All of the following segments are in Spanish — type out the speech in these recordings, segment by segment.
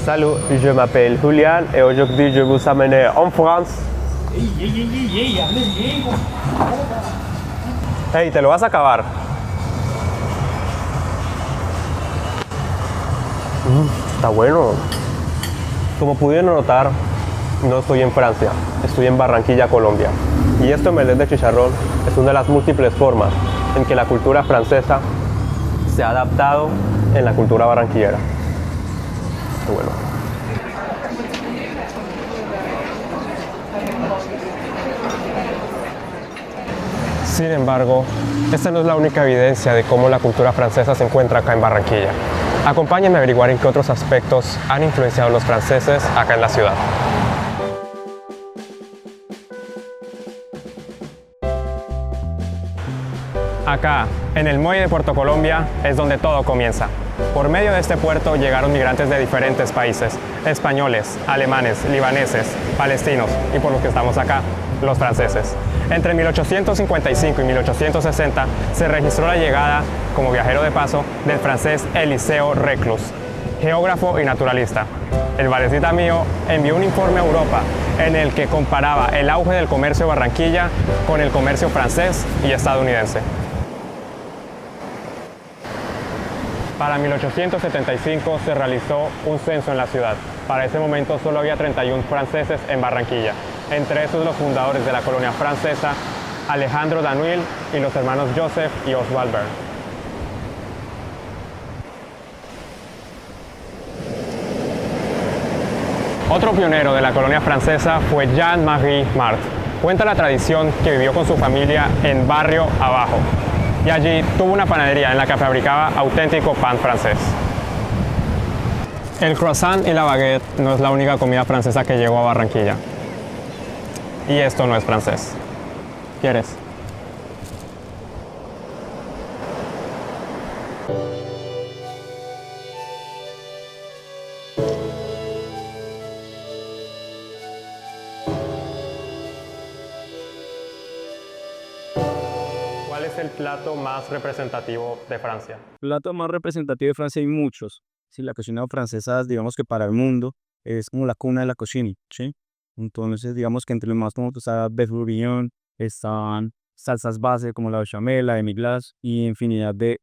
Salut, je m'appelle Julian et aujourd'hui je vous amène en France. Hable bien. Hey, te lo vas a acabar. Está bueno. Como pudieron notar, no estoy en Francia, estoy en Barranquilla, Colombia. Y este omelette de chicharrón es una de las múltiples formas en que la cultura francesa se ha adaptado en la cultura barranquillera. Qué bueno. Sin embargo, esta no es la única evidencia de cómo la cultura francesa se encuentra acá en Barranquilla. Acompáñenme a averiguar en qué otros aspectos han influenciado a los franceses acá en la ciudad. Acá, en el muelle de Puerto Colombia, es donde todo comienza. Por medio de este puerto llegaron migrantes de diferentes países, españoles, alemanes, libaneses, palestinos y por los que estamos acá, los franceses. Entre 1855 y 1860 se registró la llegada, como viajero de paso, del francés Eliseo Reclus, geógrafo y naturalista. El valecita mío envió un informe a Europa en el que comparaba el auge del comercio de Barranquilla con el comercio francés y estadounidense. Para 1875 se realizó un censo en la ciudad. Para ese momento solo había 31 franceses en Barranquilla, entre esos los fundadores de la colonia francesa, Alejandro Danuil y los hermanos Joseph y Oswald Bern. Otro pionero de la colonia francesa fue Jean-Marie Marthe. Cuenta la tradición que vivió con su familia en Barrio Abajo, y allí tuvo una panadería en la que fabricaba auténtico pan francés. El croissant y la baguette no es la única comida francesa que llegó a Barranquilla. Y esto no es francés. ¿Quieres? ¿Cuál es el plato más representativo de Francia? Plato más representativo de Francia hay muchos. Sí, la cocina francesa, digamos que para el mundo es como la cuna de la cocina, ¿sí? Entonces, digamos que entre los más famosos está Beef Bourguignon, están salsas base como la bechamel, la demi-glace y infinidad de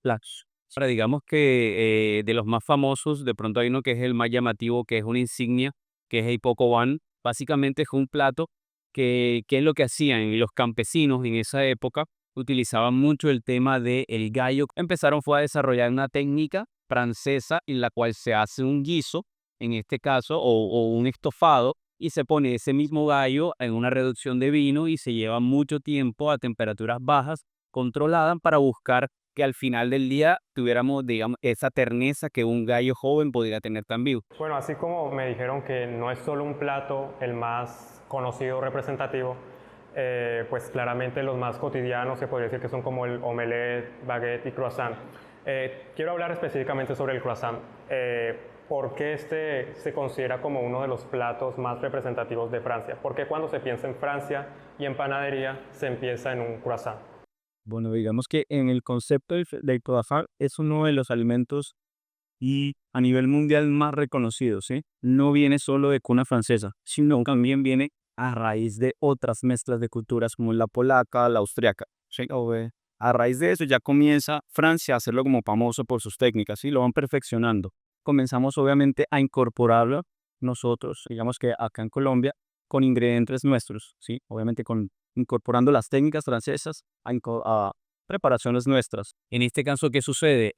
platos. Ahora, digamos que de los más famosos, de pronto hay uno que es el más llamativo, que es una insignia, que es el coq au vin. Básicamente es un plato que es lo que hacían los campesinos en esa época. Utilizaban mucho el tema del gallo. Fue a desarrollar una técnica francesa en la cual se hace un guiso, en este caso, o un estofado, y se pone ese mismo gallo en una reducción de vino y se lleva mucho tiempo a temperaturas bajas, controladas, para buscar que al final del día tuviéramos, digamos, esa terneza que un gallo joven podría tener tan vivo. Bueno, así como me dijeron que no es solo un plato el más conocido o representativo, pues claramente los más cotidianos se podría decir que son como el omelette, baguette y croissant. Quiero hablar específicamente sobre el croissant. ¿Por qué este se considera como uno de los platos más representativos de Francia? ¿Por qué cuando se piensa en Francia y en panadería se empieza en un croissant? Bueno, digamos que en el concepto del croissant es uno de los alimentos y a nivel mundial más reconocido, ¿sí? No viene solo de cuna francesa, sino también viene a raíz de otras mezclas de culturas como la polaca, la austriaca, ¿sí? A raíz de eso ya comienza Francia a hacerlo como famoso por sus técnicas, ¿sí? Lo van perfeccionando. Comenzamos obviamente a incorporarlo nosotros, digamos que acá en Colombia, con ingredientes nuestros, ¿sí? Obviamente incorporando las técnicas francesas a preparaciones nuestras. En este caso, ¿qué sucede?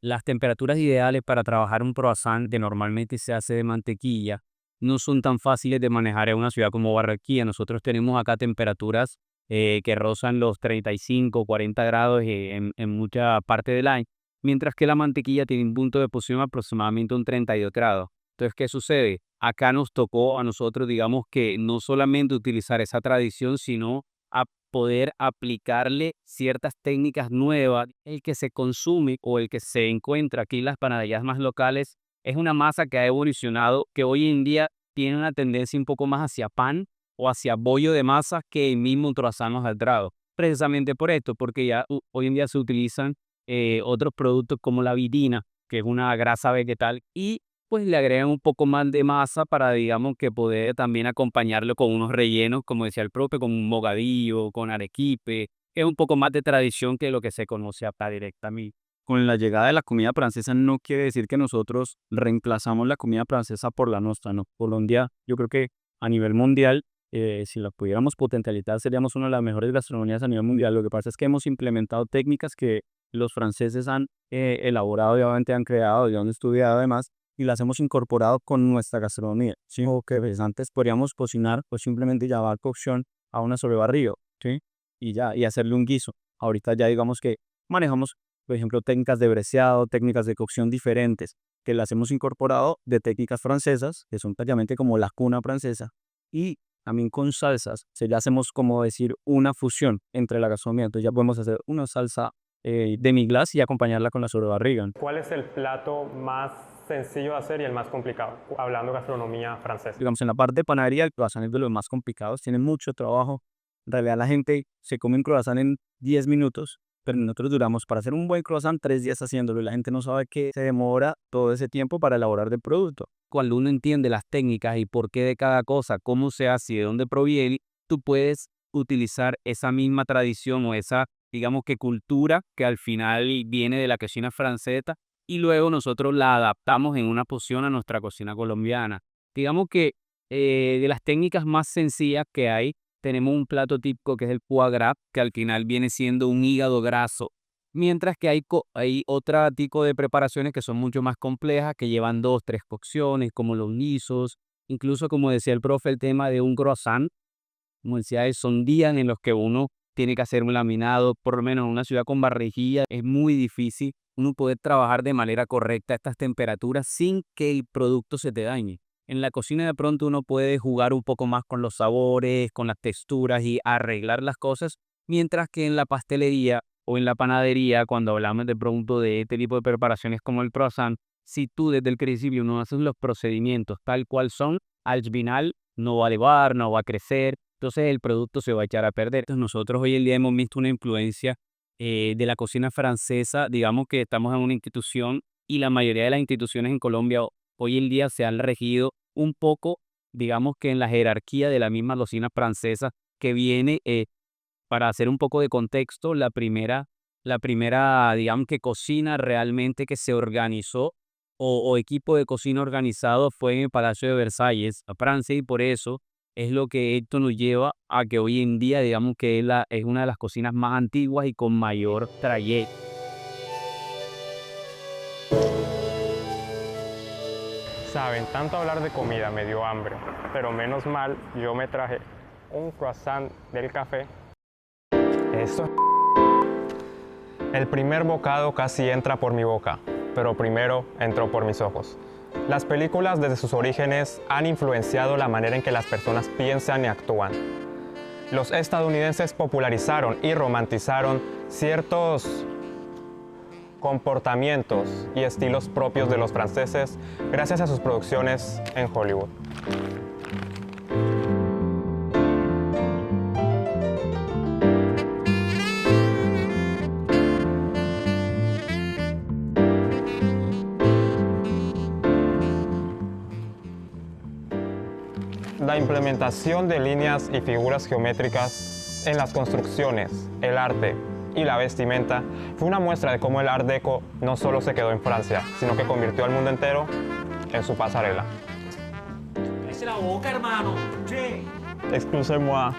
Las temperaturas ideales para trabajar un croissant, que normalmente se hace de mantequilla, no son tan fáciles de manejar en una ciudad como Barranquilla. Nosotros tenemos acá temperaturas que rozan los 35, 40 grados en mucha parte del año, mientras que la mantequilla tiene un punto de cocción aproximadamente un 32 grados. Entonces, ¿qué sucede? Acá nos tocó a nosotros, digamos que no solamente utilizar esa tradición, sino a poder aplicarle ciertas técnicas nuevas. El que se consume o el que se encuentra aquí en las panaderías más locales es una masa que ha evolucionado, que hoy en día tiene una tendencia un poco más hacia pan o hacia bollo de masa que el mismo croissant nos ha traído. Precisamente por esto, porque ya hoy en día se utilizan otros productos como la virina, que es una grasa vegetal, y pues le agregan un poco más de masa para, digamos, que poder también acompañarlo con unos rellenos, como decía el propio, con un mogadillo, con arequipe, que es un poco más de tradición que lo que se conoce acá directamente. Con la llegada de la comida francesa no quiere decir que nosotros reemplazamos la comida francesa por la nuestra, ¿no? Colombia, yo creo que a nivel mundial, si la pudiéramos potencializar, seríamos una de las mejores gastronomías a nivel mundial. Lo que pasa es que hemos implementado técnicas que los franceses han elaborado y obviamente han creado y han estudiado además, y las hemos incorporado con nuestra gastronomía, ¿sí? O que pues, antes podríamos cocinar, pues simplemente llevar cocción a una sobrebarriga, ¿sí? Y ya, y hacerle un guiso. Ahorita ya digamos que manejamos, por ejemplo, técnicas de breceado, técnicas de cocción diferentes, que las hemos incorporado de técnicas francesas, que son prácticamente como la cuna francesa, y también con salsas, o sea, ya hacemos como decir una fusión entre la gastronomía. Entonces ya podemos hacer una salsa demi-glace y acompañarla con la sobrebarriga. ¿Cuál es el plato más sencillo de hacer y el más complicado, hablando de gastronomía francesa? Digamos, en la parte de panadería, el croissant es de los más complicados, tiene mucho trabajo. En realidad la gente se come un croissant en 10 minutos, pero nosotros duramos para hacer un buen croissant 3 días haciéndolo y la gente no sabe que se demora todo ese tiempo para elaborar el producto. Cuando uno entiende las técnicas y por qué de cada cosa, cómo se hace y de dónde proviene, tú puedes utilizar esa misma tradición o esa, digamos que cultura que al final viene de la cocina francesa y luego nosotros la adaptamos en una porción a nuestra cocina colombiana. Digamos que de las técnicas más sencillas que hay, tenemos un plato típico que es el foie gras, que al final viene siendo un hígado graso, mientras que hay otro tipo de preparaciones que son mucho más complejas, que llevan 2, 3 cocciones, como los lisos, incluso como decía el profe, el tema de un croissant, como decía, son días en los que uno tiene que hacer un laminado, por lo menos en una ciudad con barrejilla, es muy difícil uno poder trabajar de manera correcta a estas temperaturas sin que el producto se te dañe. En la cocina de pronto uno puede jugar un poco más con los sabores, con las texturas y arreglar las cosas, mientras que en la pastelería o en la panadería, cuando hablamos de pronto de este tipo de preparaciones como el croissant, si tú desde el principio no haces los procedimientos tal cual son, al final no va a elevar, no va a crecer, entonces el producto se va a echar a perder. Entonces nosotros hoy en día hemos visto una influencia de la cocina francesa, digamos que estamos en una institución y la mayoría de las instituciones en Colombia hoy en día se han regido un poco, digamos que en la jerarquía de la misma cocina francesa que viene, para hacer un poco de contexto, la primera, digamos que cocina realmente que se organizó o equipo de cocina organizado fue en el Palacio de Versalles, a Francia, y por eso es lo que esto nos lleva a que hoy en día, digamos que es una de las cocinas más antiguas y con mayor trayecto. Saben, tanto hablar de comida me dio hambre, pero menos mal yo me traje un croissant del café. Esto es... El primer bocado casi entra por mi boca, pero primero entró por mis ojos. Las películas desde sus orígenes han influenciado la manera en que las personas piensan y actúan. Los estadounidenses popularizaron y romantizaron ciertos comportamientos y estilos propios de los franceses gracias a sus producciones en Hollywood. La implementación de líneas y figuras geométricas en las construcciones, el arte y la vestimenta fue una muestra de cómo el Art Deco no solo se quedó en Francia, sino que convirtió al mundo entero en su pasarela. ¡Cállese la boca, hermano! ¡Che! Excusez-moi.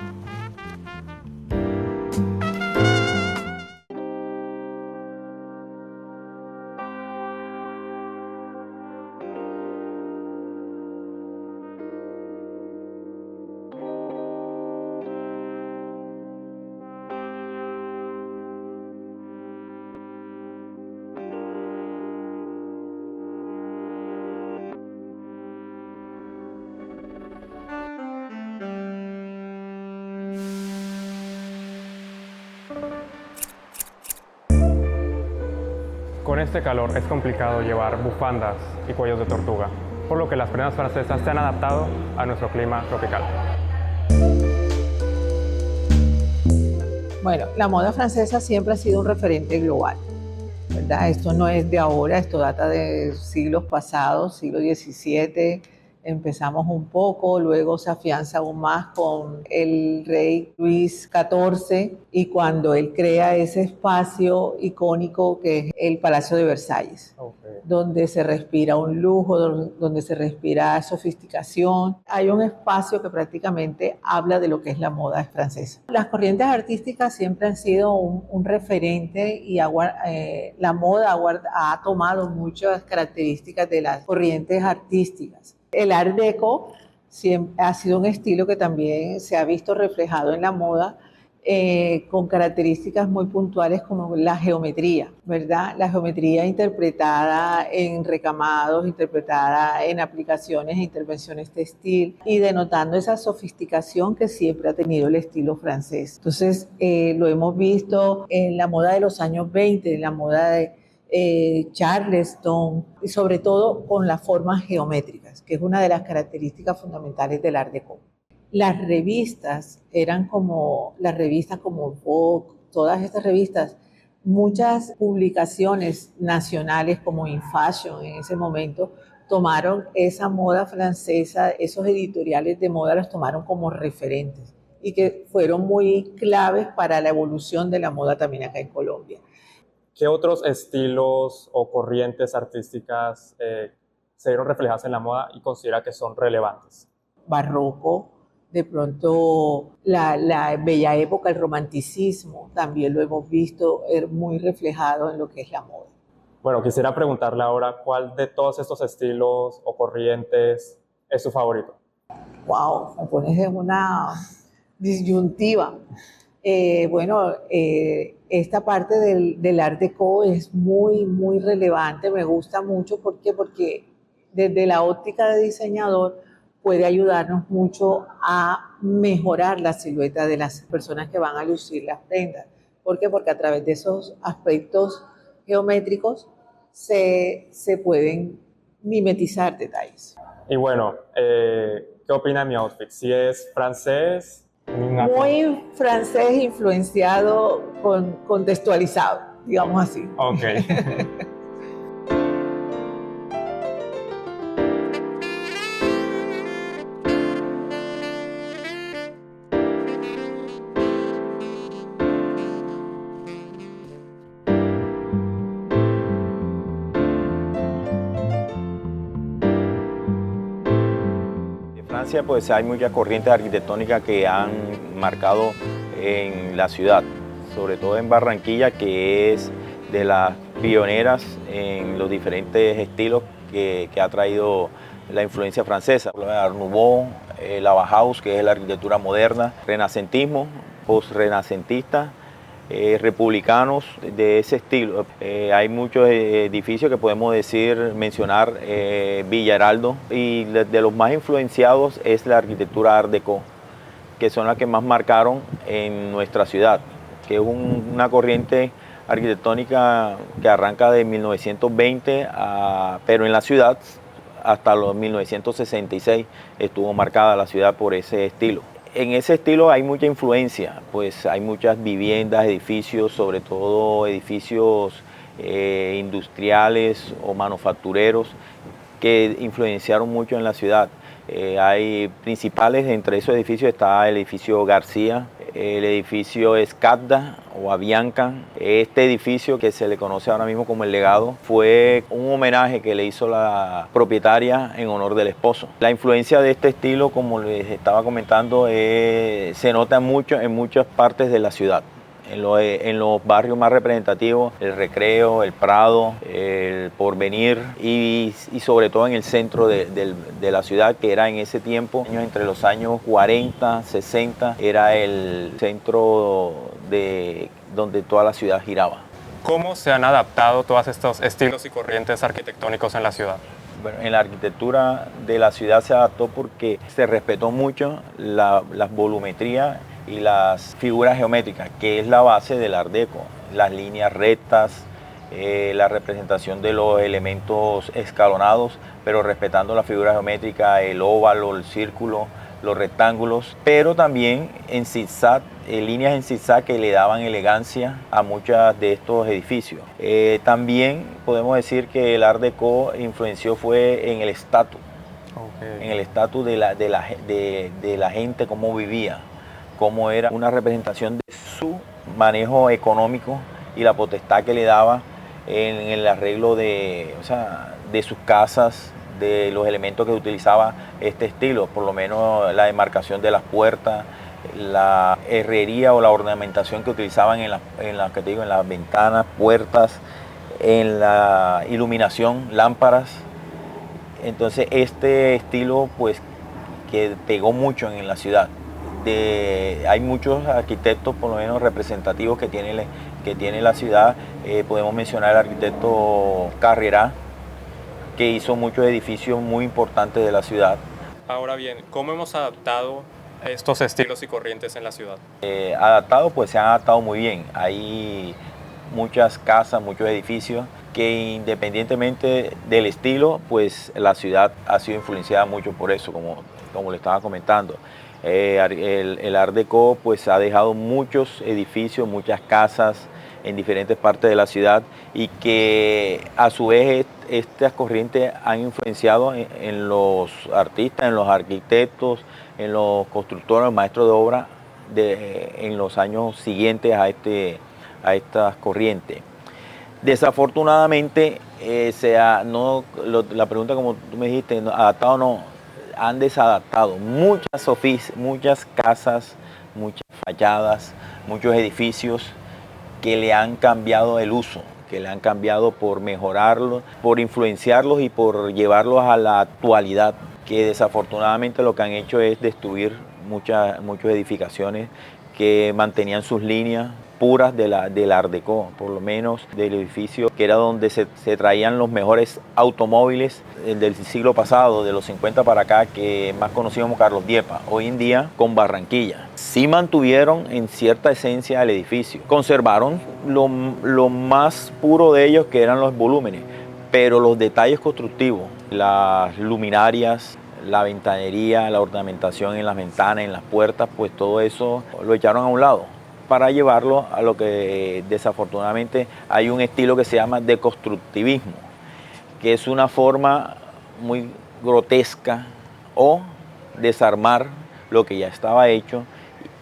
Con este calor es complicado llevar bufandas y cuellos de tortuga, por lo que las prendas francesas se han adaptado a nuestro clima tropical. Bueno, la moda francesa siempre ha sido un referente global. ¿verdad? Esto no es de ahora, esto data de siglos pasados, siglo XVII. Empezamos un poco, luego se afianza aún más con el rey Luis XIV y cuando él crea ese espacio icónico que es el Palacio de Versalles, donde se respira un lujo, donde se respira sofisticación. Hay un espacio que prácticamente habla de lo que es la moda francesa. Las corrientes artísticas siempre han sido un referente y la moda ha tomado muchas características de las corrientes artísticas. El Art Deco siempre ha sido un estilo que también se ha visto reflejado en la moda con características muy puntuales como la geometría, ¿verdad? La geometría interpretada en recamados, interpretada en aplicaciones e intervenciones textil y denotando esa sofisticación que siempre ha tenido el estilo francés. Entonces, lo hemos visto en la moda de los años 20, en la moda de Charleston y sobre todo con las formas geométricas, que es una de las características fundamentales del Art Deco. Las revistas eran como las revistas como Vogue, todas estas revistas, muchas publicaciones nacionales como InFashion en ese momento tomaron esa moda francesa, esos editoriales de moda los tomaron como referentes y que fueron muy claves para la evolución de la moda también acá en Colombia. ¿Qué otros estilos o corrientes artísticas se vieron reflejadas en la moda y considera que son relevantes? Barroco, de pronto la bella época, el romanticismo, también lo hemos visto muy reflejado en lo que es la moda. Bueno, quisiera preguntarle ahora cuál de todos estos estilos o corrientes es su favorito. Wow, me pones en una disyuntiva. Esta parte del Art Deco es muy relevante, me gusta mucho. ¿Por qué? Porque desde la óptica de diseñador puede ayudarnos mucho a mejorar la silueta de las personas que van a lucir las prendas. ¿Por qué? Porque a través de esos aspectos geométricos se pueden mimetizar detalles. Y bueno, ¿qué opina de mi outfit? Si es francés... Muy francés influenciado, contextualizado, digamos así. Ok. Francia, pues hay muchas corrientes arquitectónicas que han marcado en la ciudad, sobre todo en Barranquilla, que es de las pioneras en los diferentes estilos que ha traído la influencia francesa. Art Nouveau, la Bauhaus, que es la arquitectura moderna, renacentismo, post-renacentista, republicanos de ese estilo. Hay muchos edificios que podemos mencionar Villa Heraldo, y de los más influenciados es la arquitectura Art Deco, que son las que más marcaron en nuestra ciudad, que es una corriente arquitectónica que arranca de 1920, pero en la ciudad hasta los 1966 estuvo marcada la ciudad por ese estilo. En ese estilo hay mucha influencia, pues hay muchas viviendas, edificios, sobre todo edificios industriales o manufactureros que influenciaron mucho en la ciudad. Hay principales, entre esos edificios está el edificio García, el edificio Escadda o Avianca. Este edificio, que se le conoce ahora mismo como El Legado, fue un homenaje que le hizo la propietaria en honor del esposo. La influencia de este estilo, como les estaba comentando, se nota mucho en muchas partes de la ciudad. En los barrios más representativos, el Recreo, el Prado, el Porvenir y sobre todo en el centro de la ciudad, que era en ese tiempo, entre los años 40, 60, era el centro donde toda la ciudad giraba. ¿Cómo se han adaptado todos estos estilos y corrientes arquitectónicos en la ciudad? Bueno, en la arquitectura de la ciudad se adaptó porque se respetó mucho la volumetría y las figuras geométricas, que es la base del Art Deco, las líneas rectas, la representación de los elementos escalonados, pero respetando la figura geométrica, el óvalo, el círculo, los rectángulos, pero también en zigzag líneas en zigzag que le daban elegancia a muchos de estos edificios. También podemos decir que el Art Deco influenció fue en el estatus, en el estatus de la gente, cómo vivía, cómo era una representación de su manejo económico y la potestad que le daba en el arreglo de sus casas, de los elementos que utilizaba este estilo, por lo menos la demarcación de las puertas, la herrería o la ornamentación que utilizaban en las ventanas, puertas, en la iluminación, lámparas. Entonces este estilo pues que pegó mucho en la ciudad. Hay muchos arquitectos por lo menos representativos que tiene la ciudad. Podemos mencionar al arquitecto Carrera, que hizo muchos edificios muy importantes de la ciudad. Ahora bien, ¿cómo hemos adaptado estos estilos y corrientes en la ciudad? Pues se han adaptado muy bien. Hay muchas casas, muchos edificios que independientemente del estilo, pues la ciudad ha sido influenciada mucho por eso, como le estaba comentando. El Art Deco pues ha dejado muchos edificios, muchas casas en diferentes partes de la ciudad y que a su vez estas corrientes han influenciado en los artistas, en los arquitectos, en los constructores, maestros de obra en los años siguientes a estas corrientes. Desafortunadamente, la pregunta como tú me dijiste, adaptado o no, han desadaptado muchas casas, muchas fachadas, muchos edificios que le han cambiado el uso, que le han cambiado por mejorarlos, por influenciarlos y por llevarlos a la actualidad, que desafortunadamente lo que han hecho es destruir muchas edificaciones que mantenían sus líneas puras del Art Deco, por lo menos del edificio que era donde se traían los mejores automóviles del siglo pasado, de los 50 para acá, que más conocido como Carlos Diepa, hoy en día con Barranquilla. Sí mantuvieron en cierta esencia el edificio, conservaron lo más puro de ellos, que eran los volúmenes, pero los detalles constructivos, las luminarias, la ventanería, la ornamentación en las ventanas, en las puertas, pues todo eso lo echaron a un lado para llevarlo a lo que desafortunadamente hay un estilo que se llama deconstructivismo, que es una forma muy grotesca o desarmar lo que ya estaba hecho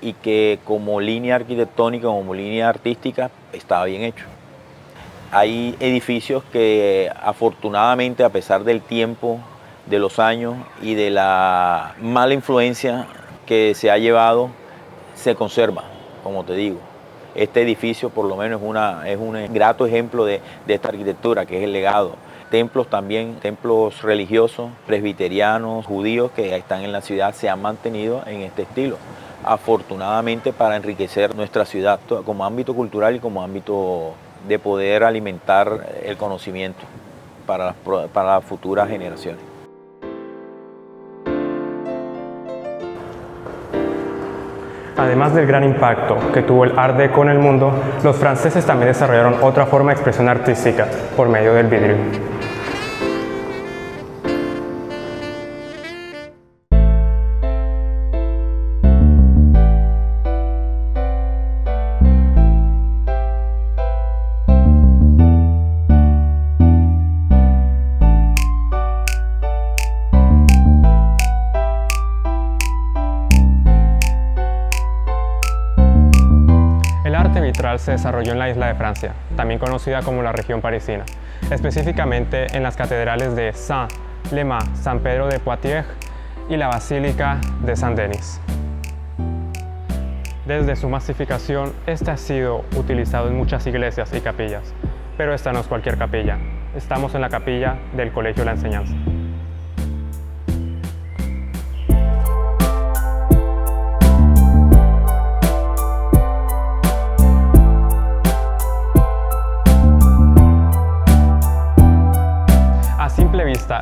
y que como línea arquitectónica, como línea artística, estaba bien hecho. Hay edificios que afortunadamente, a pesar del tiempo, de los años y de la mala influencia que se ha llevado, se conserva. Como te digo, este edificio por lo menos es un grato ejemplo de esta arquitectura, que es el legado. Templos también, templos religiosos, presbiterianos, judíos que están en la ciudad, se han mantenido en este estilo, afortunadamente, para enriquecer nuestra ciudad como ámbito cultural y como ámbito de poder alimentar el conocimiento para las futuras generaciones. Además del gran impacto que tuvo el Art Deco en el mundo, los franceses también desarrollaron otra forma de expresión artística por medio del vidrio. El arte vitral se desarrolló en la isla de Francia, también conocida como la región parisina, específicamente en las catedrales de Saint-Léman, San Pedro de Poitiers y la Basílica de Saint-Denis. Desde su masificación, este ha sido utilizado en muchas iglesias y capillas, pero esta no es cualquier capilla. Estamos en la capilla del Colegio La Enseñanza.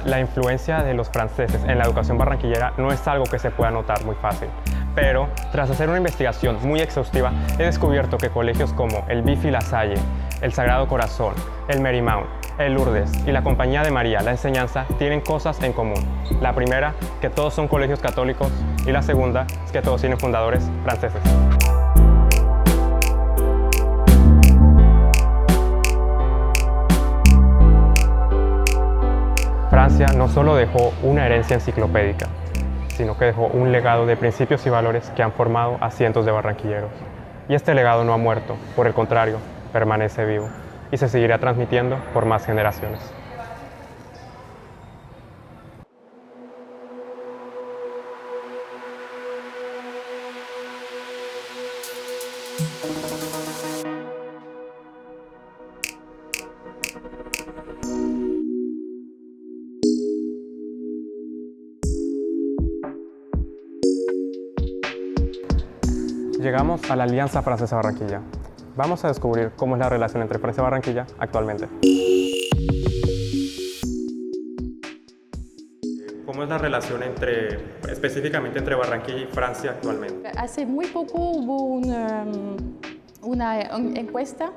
La influencia de los franceses en la educación barranquillera no es algo que se pueda notar muy fácil, pero tras hacer una investigación muy exhaustiva he descubierto que colegios como el Bifi La Salle, el Sagrado Corazón, el Marymount, el Lourdes y la Compañía de María La Enseñanza tienen cosas en común. La primera, que todos son colegios católicos, y la segunda es que todos tienen fundadores franceses. Francia no solo dejó una herencia enciclopédica, sino que dejó un legado de principios y valores que han formado a cientos de barranquilleros. Y este legado no ha muerto, por el contrario, permanece vivo y se seguirá transmitiendo por más generaciones. Llegamos a la Alianza Francesa-Barranquilla. Vamos a descubrir cómo es la relación entre Francia y Barranquilla actualmente. ¿Cómo es la relación específicamente entre Barranquilla y Francia actualmente? Hace muy poco hubo una encuesta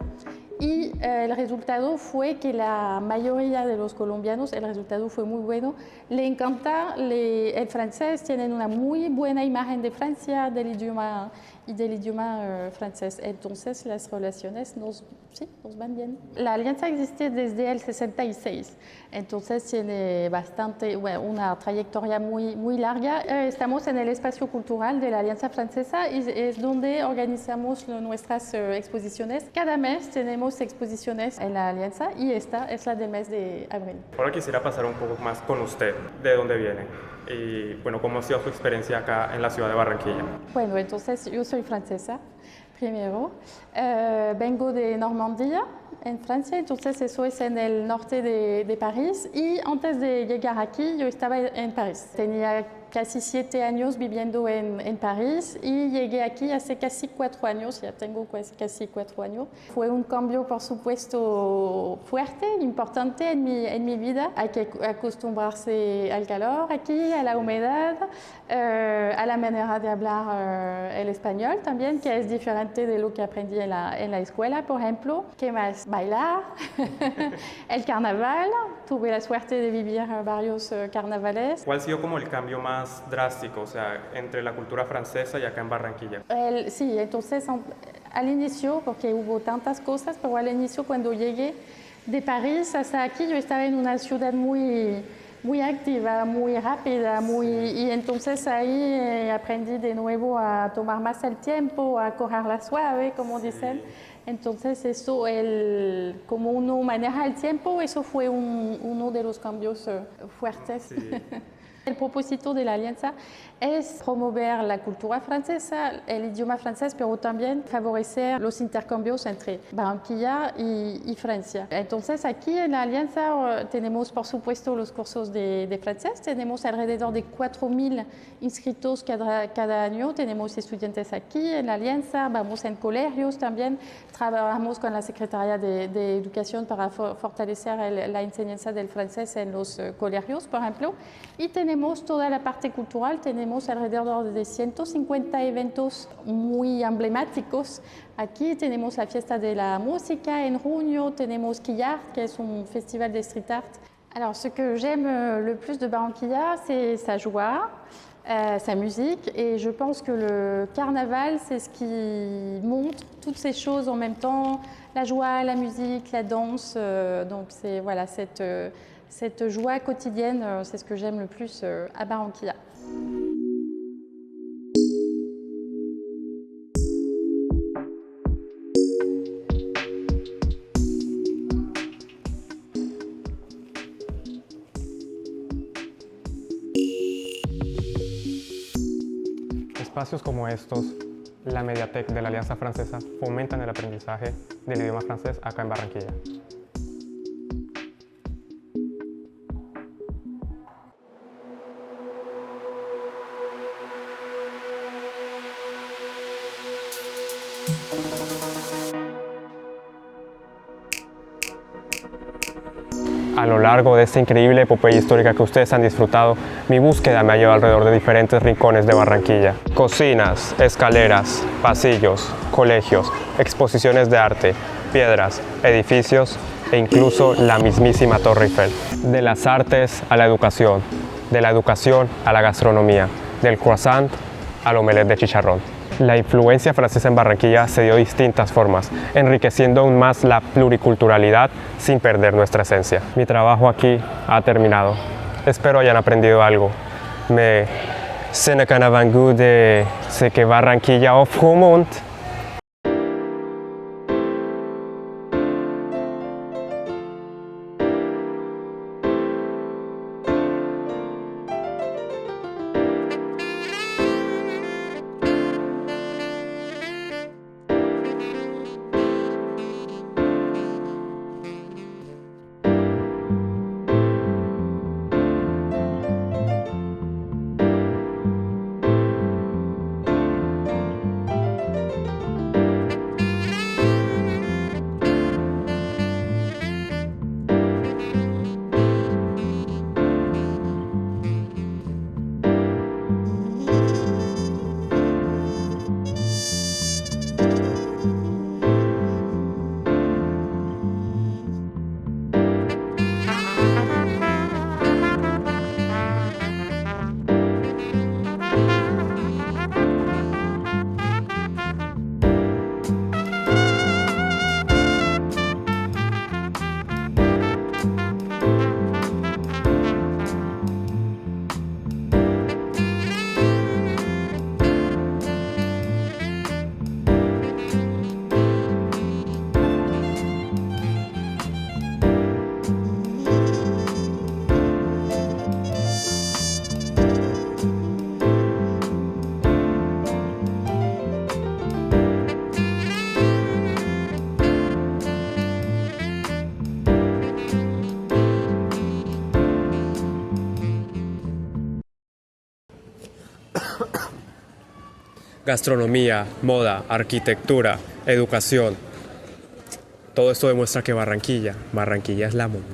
y el resultado fue que la mayoría de los colombianos, el resultado fue muy bueno, le encanta el francés, tienen una muy buena imagen de Francia, del idioma francés. Entonces las relaciones nos van bien. La alianza existe desde el 66, entonces tiene una trayectoria muy larga. Estamos en el espacio cultural de la Alianza Francesa y es donde organizamos nuestras exposiciones. Cada mes tenemos exposiciones en la alianza y esta es la del mes de abril. Ahora quisiera pasar un poco más con usted, de dónde viene y bueno, cómo ha sido su experiencia acá en la ciudad de Barranquilla. Bueno, entonces yo soy francesa, primero. Vengo de Normandía, en Francia, entonces eso es en el norte de París y antes de llegar aquí yo estaba en París. Tenía casi 7 años viviendo en París y llegué aquí hace casi 4 años, ya tengo casi 4 años. Fue un cambio, por supuesto, fuerte, importante en mi vida. Hay que acostumbrarse al calor aquí, a la humedad, a la manera de hablar el español también, que es diferente de lo que aprendí en la escuela, por ejemplo. ¿Qué más? Bailar, el carnaval. Tuve la suerte de vivir varios carnavales. ¿Cuál ha sido como el cambio más drástico, o sea, entre la cultura francesa y acá en Barranquilla? Sí, entonces al inicio, porque hubo tantas cosas, pero al inicio cuando llegué de París hasta aquí, yo estaba en una ciudad muy activa, muy rápida, y entonces ahí aprendí de nuevo a tomar más el tiempo, a cogerla suave, como dicen. Entonces eso, como uno maneja el tiempo, eso fue uno de los cambios fuertes. Sí. El propósito de la alianza es promover la cultura francesa, el idioma francés, pero también favorecer los intercambios entre Barranquilla y Francia. Entonces aquí en la alianza tenemos por supuesto los cursos de francés, tenemos alrededor de 4.000 inscritos cada año, tenemos estudiantes aquí en la alianza, vamos en colegios también, trabajamos con la Secretaría de Educación para fortalecer la enseñanza del francés en los colegios, por ejemplo, y tenemos toda la parte cultural, tenemos alrededor de 150 eventos muy emblemáticos. Aquí tenemos la fiesta de la música en junio, tenemos Quillart, que es un festival de street art. Alors, ce que j'aime le plus de Barranquilla, c'est sa joie, sa musique, et je pense que le carnaval, c'est ce qui montre toutes ces choses en même temps, la joie, la musique, la danse, donc c'est voilà, cette joie quotidienne, c'est ce que j'aime le plus à Barranquilla. Espacios como estos, la Mediatek de la Alianza Francesa, fomentan el aprendizaje del idioma francés acá en Barranquilla. A lo largo de esta increíble epopeya histórica que ustedes han disfrutado, mi búsqueda me ha llevado alrededor de diferentes rincones de Barranquilla. Cocinas, escaleras, pasillos, colegios, exposiciones de arte, piedras, edificios e incluso la mismísima Torre Eiffel. De las artes a la educación, de la educación a la gastronomía, del croissant al omelette de chicharrón. La influencia francesa en Barranquilla se dio de distintas formas, enriqueciendo aún más la pluriculturalidad sin perder nuestra esencia. Mi trabajo aquí ha terminado. Espero hayan aprendido algo. Me Senekanavangu de Seke Barranquilla of Humont. Gastronomía, moda, arquitectura, educación. Todo esto demuestra que Barranquilla es la montaña.